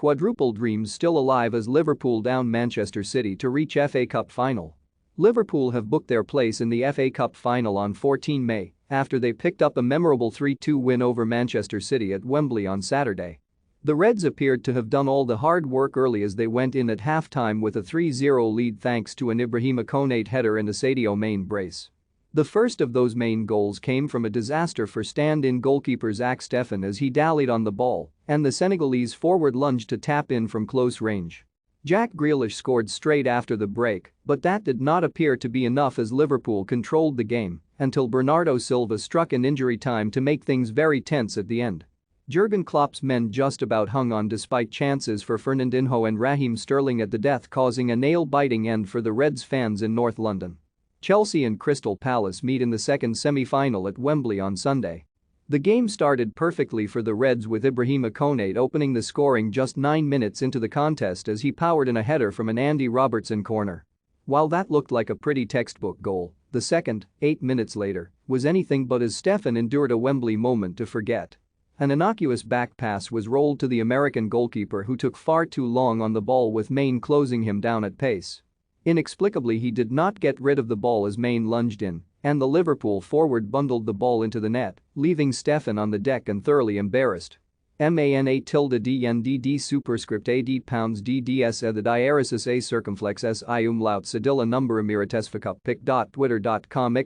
Quadruple dreams still alive as Liverpool down Manchester City to reach FA Cup final. Liverpool have booked their place in the FA Cup final on 14 May after they picked up a memorable 3-2 win over Manchester City at Wembley on Saturday. The Reds appeared to have done all the hard work early as they went in at halftime with a 3-0 lead thanks to an Ibrahima Konate header and a Sadio Mane brace. The first of those main goals came from a disaster for stand-in goalkeeper Zach Steffen as he dallied on the ball and the Senegalese forward lunged to tap in from close range. Jack Grealish scored straight after the break, but that did not appear to be enough as Liverpool controlled the game until Bernardo Silva struck in injury time to make things very tense at the end. Jurgen Klopp's men just about hung on despite chances for Fernandinho and Raheem Sterling at the death, causing a nail-biting end for the Reds fans in North London. Chelsea and Crystal Palace meet in the second semi-final at Wembley on Sunday. The game started perfectly for the Reds with Ibrahima Konate opening the scoring just 9 minutes into the contest as he powered in a header from an Andy Robertson corner. While that looked like a pretty textbook goal, the second, 8 minutes later, was anything but as Steffen endured a Wembley moment to forget. An innocuous back pass was rolled to the American goalkeeper who took far too long on the ball with Mane closing him down at pace. Inexplicably, he did not get rid of the ball as Mane lunged in, and the Liverpool forward bundled the ball into the net, leaving Steffen on the deck and thoroughly embarrassed. MANA_DNDD superscript AD pounds DDS the diaresis a circumflex S I umlaut Sedilla number Emiratesfacup pic.twitter.com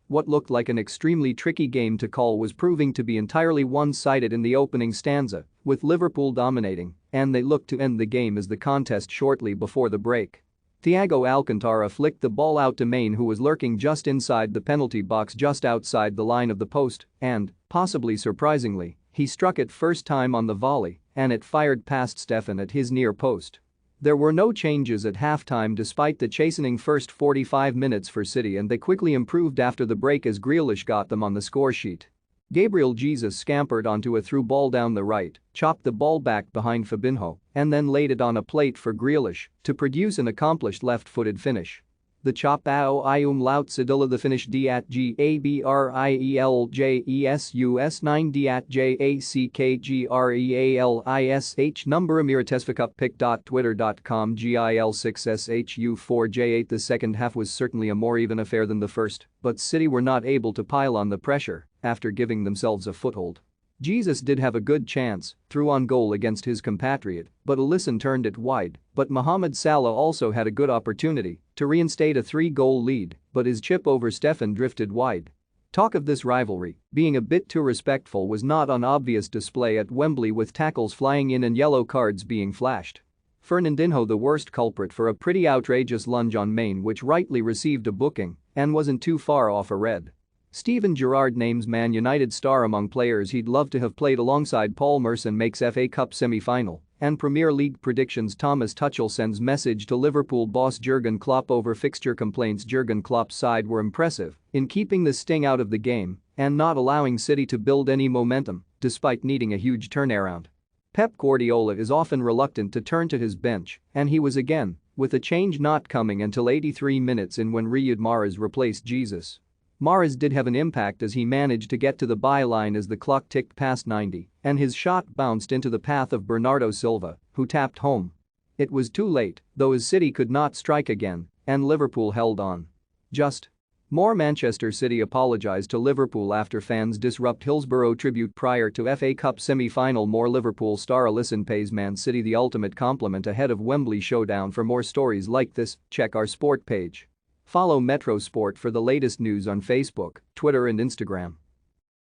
What looked like an extremely tricky game to call was proving to be entirely one-sided in the opening stanza, with Liverpool dominating, and they looked to end the game as the contest shortly before the break. Thiago Alcantara flicked the ball out to Mane, who was lurking just inside the penalty box just outside the line of the post, and, possibly surprisingly, he struck it first time on the volley and it fired past Steffen at his near post. There were no changes at halftime despite the chastening first 45 minutes for City, and they quickly improved after the break as Grealish got them on the score sheet. Gabriel Jesus scampered onto a through ball down the right, chopped the ball back behind Fabinho, and then laid it on a plate for Grealish to produce an accomplished left-footed finish. The chop I umlaut Sedilla the finish D at GABRIELJESUS 9 D at JACKGREALISH number Emiratesfacup pic.twitter.com GIL6SHU4J8 The second half was certainly a more even affair than the first, but City were not able to pile on the pressure after giving themselves a foothold. Jesus did have a good chance through on goal against his compatriot, but Alisson turned it wide, but Mohamed Salah also had a good opportunity to reinstate a 3-goal lead, but his chip over Steffen drifted wide. Talk of this rivalry being a bit too respectful was not on obvious display at Wembley, with tackles flying in and yellow cards being flashed. Fernandinho the worst culprit for a pretty outrageous lunge on Mane, which rightly received a booking and wasn't too far off a red. Steven Gerrard names Man United star among players he'd love to have played alongside. Paul Merson makes FA Cup semi-final, and Premier League predictions. Thomas Tuchel sends message to Liverpool boss Jurgen Klopp over fixture complaints. Jurgen Klopp's side were impressive in keeping the sting out of the game and not allowing City to build any momentum despite needing a huge turnaround. Pep Guardiola is often reluctant to turn to his bench, and he was again, with a change not coming until 83 minutes in when Riyad Mahrez replaced Jesus. Mahrez did have an impact as he managed to get to the byline as the clock ticked past 90 and his shot bounced into the path of Bernardo Silva, who tapped home. It was too late, though, as City could not strike again and Liverpool held on. Just more. Manchester City apologized to Liverpool after fans disrupt Hillsborough tribute prior to FA Cup semi-final. More Liverpool star Alisson pays Man City the ultimate compliment ahead of Wembley showdown. For more stories like this, check our sport page. Follow Metro Sport for the latest news on Facebook, Twitter and Instagram.